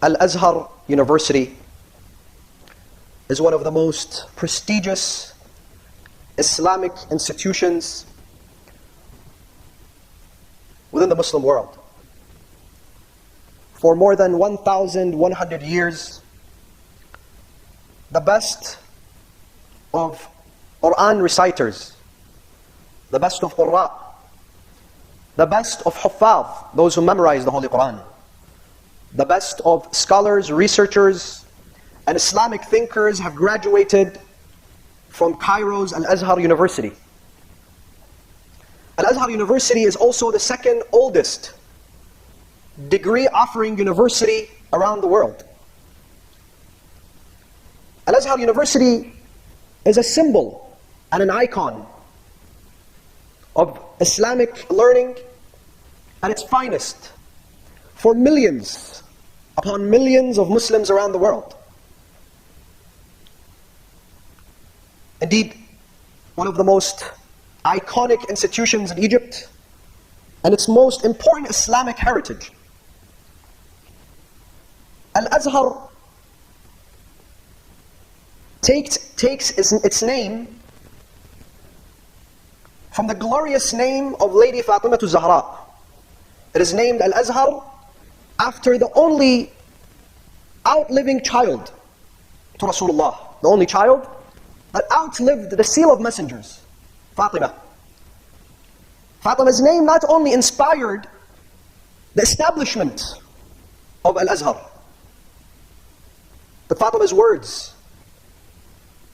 Al-Azhar University is one of the most prestigious Islamic institutions within the Muslim world. For more than 1,100 years, the best of Quran reciters, the best of Qurra, the best of Huffaz, those who memorize the Holy Quran, the best of scholars, researchers, and Islamic thinkers have graduated from Cairo's Al-Azhar University. Al-Azhar University is also the second oldest degree-offering university around the world. Al-Azhar University is a symbol and an icon of Islamic learning at its finest for millions upon millions of Muslims around the world. Indeed, one of the most iconic institutions in Egypt and its most important Islamic heritage. Al-Azhar takes its name from the glorious name of Lady Fatimi Zahra. It is named Al-Azhar after the only outliving child to Rasulullah, the only child that outlived the seal of messengers, Fatima. Fatima's name not only inspired the establishment of Al-Azhar, but Fatima's words,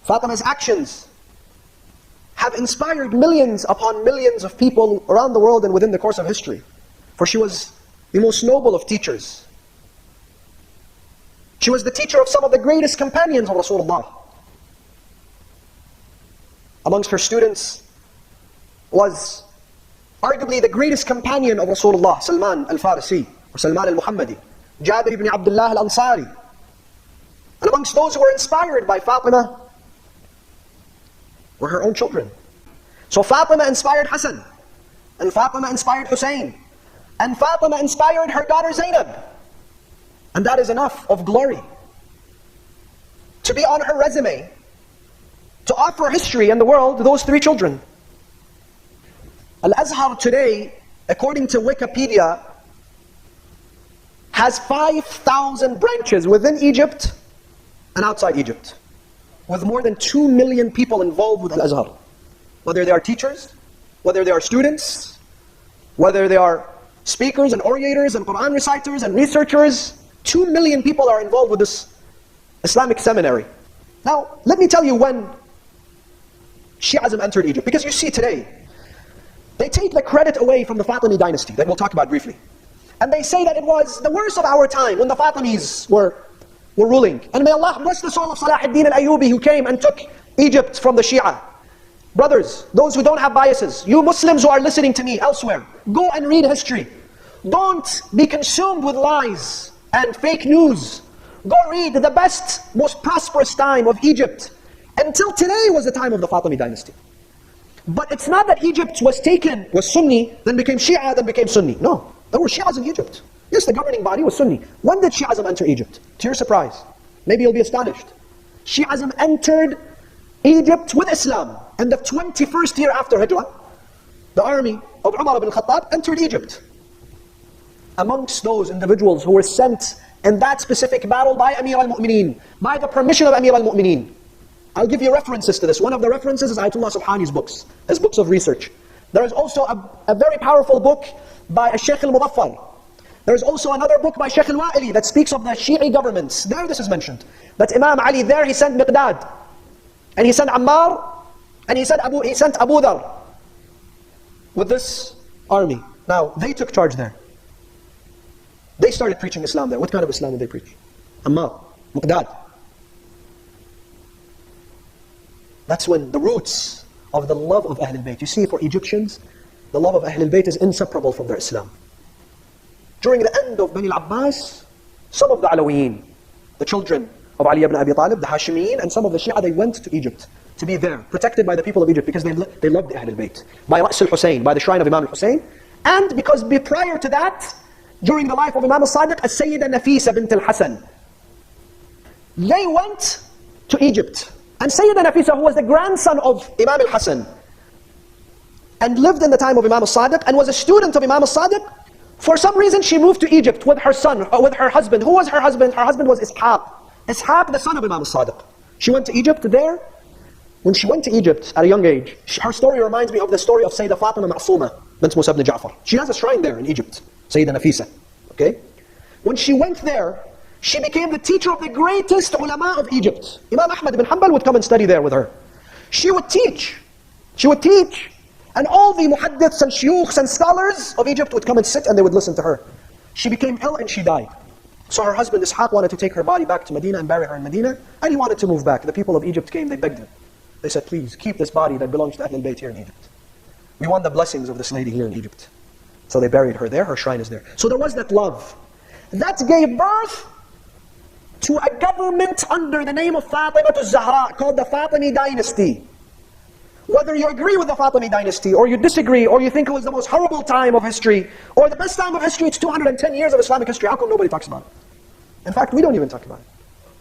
Fatima's actions have inspired millions upon millions of people around the world and within the course of history. For she was the most noble of teachers. She was the teacher of some of the greatest companions of Rasulullah. Amongst her students was arguably the greatest companion of Rasulullah, Salman al-Farisi, or Salman al-Muhammadi, Jabir ibn Abdullah al-Ansari. And amongst those who were inspired by Fatima were her own children. So Fatima inspired Hassan, and Fatima inspired Hussein, and Fatima inspired her daughter Zainab. And that is enough of glory to be on her resume, to offer history and the world those three children. Al-Azhar today, according to Wikipedia, has 5,000 branches within Egypt and outside Egypt, with more than 2 million people involved with Al-Azhar. Whether they are teachers, whether they are students, whether they are speakers and orators and Quran reciters and researchers, 2 million people are involved with this Islamic seminary. Now, let me tell you when Shi'ism entered Egypt, because you see today, they take the credit away from the Fatimi Dynasty, that we'll talk about briefly. And they say that it was the worst of our time when the Fatimis were ruling. And may Allah bless the soul of Salah ad-Din al-Ayyubi, who came and took Egypt from the Shia. Brothers, those who don't have biases, you Muslims who are listening to me elsewhere, go and read history. Don't be consumed with lies and fake news. Go read the best, most prosperous time of Egypt. Until today was the time of the Fatimi Dynasty. But it's not that Egypt was Sunni, then became Shia, then became Sunni. No, there were Shias in Egypt. Yes, the governing body was Sunni. When did Shi'ism enter Egypt? To your surprise, maybe you'll be astonished. Shi'ism entered Egypt with Islam. And the 21st year after Hijrah, the army of Umar ibn Khattab entered Egypt. Amongst those individuals who were sent in that specific battle by Amir al-Mu'mineen, by the permission of Amir al-Mu'mineen. I'll give you references to this. One of the references is Ayatollah Subhani's books, his books of research. There is also a very powerful book by Sheikh al-Mudaffar. There is also another book by Sheikh al-Wa'ili that speaks of the Shi'i governments. There this is mentioned. That Imam Ali there, he sent Miqdad, and he sent Ammar, and he sent Abu Dhar with this army. Now, they took charge there. They started preaching Islam there. What kind of Islam did they preach? Ammar, Miqdad. That's when the roots of the love of Ahlulbayt. You see, for Egyptians, the love of Ahlulbayt is inseparable from their Islam. During the end of Bani al-Abbas, some of the Alawiyin, the children of Ali ibn Abi Talib, the Hashimiyin, and some of the Shia, they went to Egypt to be there, protected by the people of Egypt, because they loved the Ahlulbayt. By Ra's al-Hussein, by the shrine of Imam al-Hussein, and because prior to that, during the life of Imam al-Sadiq, as-Sayyida Nafisa bint al-Hasan. They went to Egypt. And Sayyida Nafisa, who was the grandson of Imam al-Hasan, and lived in the time of Imam al-Sadiq, and was a student of Imam al-Sadiq, for some reason she moved to Egypt with her son, with her husband. Who was her husband? Her husband was Ishaq. Ishaq, the son of Imam al-Sadiq. She went to Egypt there. When she went to Egypt at a young age, her story reminds me of the story of Sayyida Fatima Ma'suma bint Musa ibn Ja'far. She has a shrine there in Egypt, Sayyida Nafisa. Okay? When she went there, she became the teacher of the greatest ulama of Egypt. Imam Ahmad ibn Hanbal would come and study there with her. She would teach. She would teach. And all the muhaddiths and shuyukhs and scholars of Egypt would come and sit and they would listen to her. She became ill and she died. So her husband Ishaq wanted to take her body back to Medina and bury her in Medina, and he wanted to move back. The people of Egypt came, they begged him. They said, please, keep this body that belongs to Ahlulbayt here in Egypt. We want the blessings of this lady here in Egypt. So they buried her there, her shrine is there. So there was that love. That gave birth to a government under the name of Fatimi al-Zahra, called the Fatimi Dynasty. Whether you agree with the Fatimi Dynasty, or you disagree, or you think it was the most horrible time of history, or the best time of history, it's 210 years of Islamic history, how come nobody talks about it? In fact, we don't even talk about it.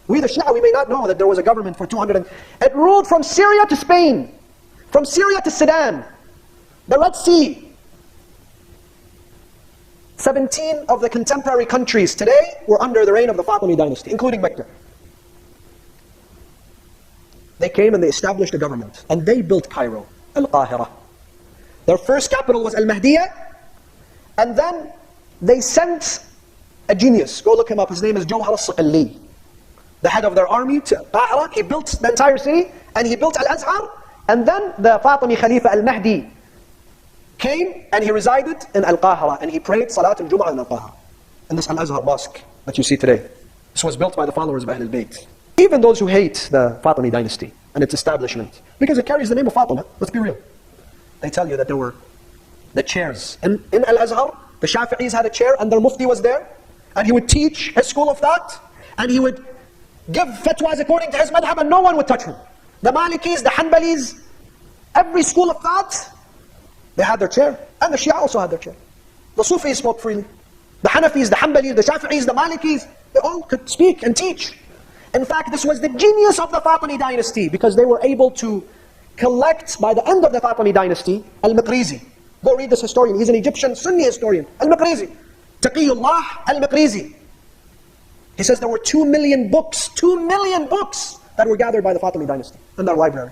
We the Shia, we may not know that there was a government for 200. It ruled from Syria to Spain, from Syria to Sudan, the Red Sea. 17 of the contemporary countries today were under the reign of the Fatimi Dynasty, including Mecca. They came and they established a government, and they built Cairo, al-Qahira. Their first capital was al-Mahdiyah, and then they sent a genius. Go look him up. His name is Jawhar al-Saqali, the head of their army to Qahira. He built the entire city, and he built al-Azhar, and then the Fatimi Khalifa al-Mahdi came and he resided in al-Qahira, and he prayed Salat al-Jum'ah in al-Qahira, in this al-Azhar mosque that you see today. This was built by the followers of Ahlulbayt. Even those who hate the Fatimi dynasty and its establishment, because it carries the name of Fatima, let's be real. They tell you that there were the chairs. In al-Azhar, the Shafi'is had a chair and their mufti was there, and he would teach his school of thought, and he would give fatwas according to his madhab, and no one would touch him. The Malikis, the Hanbalis, every school of thought, they had their chair, and the Shia also had their chair. The Sufis spoke freely. The Hanafis, the Hanbalis, the Shafi'is, the Malikis, they all could speak and teach. In fact, this was the genius of the Fatimi dynasty, because they were able to collect, by the end of the Fatimi dynasty, al-Maqrizi. Go read this historian, he's an Egyptian Sunni historian, al-Maqrizi. Taqiyullah al-Maqrizi. He says there were 2 million books, 2 million books that were gathered by the Fatimi dynasty in their library.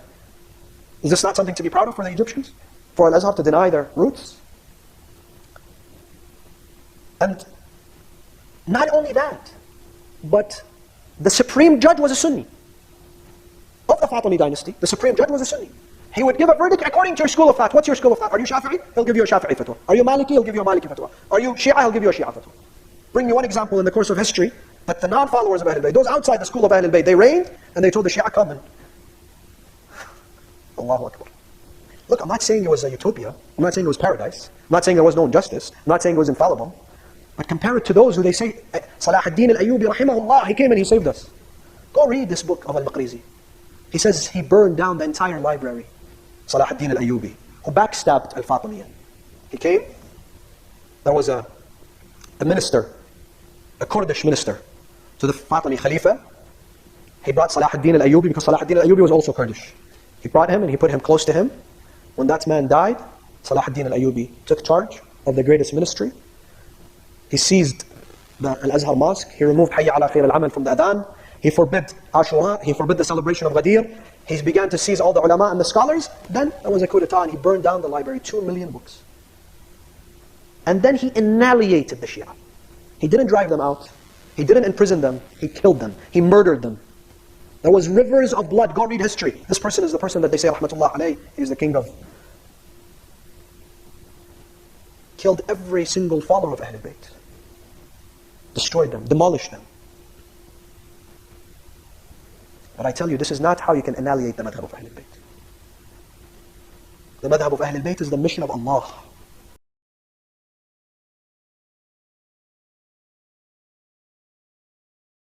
Is this not something to be proud of for the Egyptians? For al-Azhar to deny their roots? And not only that, but the supreme judge was a Sunni. Of the Fatimi dynasty, the supreme judge was a Sunni. He would give a verdict according to your school of thought. What's your school of thought? Are you Shafi'i? He'll give you a Shafi'i fatwa. Are you Maliki? He'll give you a Maliki fatwa. Are you Shia? He'll give you a Shia fatwa. Bring you one example in the course of history that the non-followers of Ahlulbayt, those outside the school of Ahlulbayt, they reigned and they told the Shia, come in. Allahu Akbar. Look, I'm not saying it was a utopia. I'm not saying it was paradise. I'm not saying there was no injustice. I'm not saying it was infallible. But compare it to those who they say, Salah ad-Din al-Ayyubi rahimahullah, he came and he saved us. Go read this book of al-Maqrizi. He says he burned down the entire library. Salah ad-Din al-Ayyubi, who backstabbed al-Fatimiyyah. He came, there was a minister, a Kurdish minister, to the Fatimi Khalifa. He brought Salah ad-Din al-Ayyubi, because Salah ad-Din al-Ayyubi was also Kurdish. He brought him and he put him close to him. When that man died, Salah ad-Din al-Ayyubi took charge of the greatest ministry. He seized the al-Azhar mosque. He removed Hayya ala khair al-amal from the adhan. He forbid Ashura. He forbid the celebration of Ghadir. He began to seize all the ulama and the scholars. Then there was a coup d'etat and he burned down the library, 2 million books. And then he annihilated the Shia. He didn't drive them out. He didn't imprison them. He killed them. He murdered them. There was rivers of blood. Go read history. This person is the person that they say, rahmatullah alayh, he's the king of. Killed every single follower of Ahlulbayt. Destroyed them, demolished them. But I tell you, this is not how you can annihilate the madhab of Ahlulbayt. The madhab of Ahlulbayt is the mission of Allah.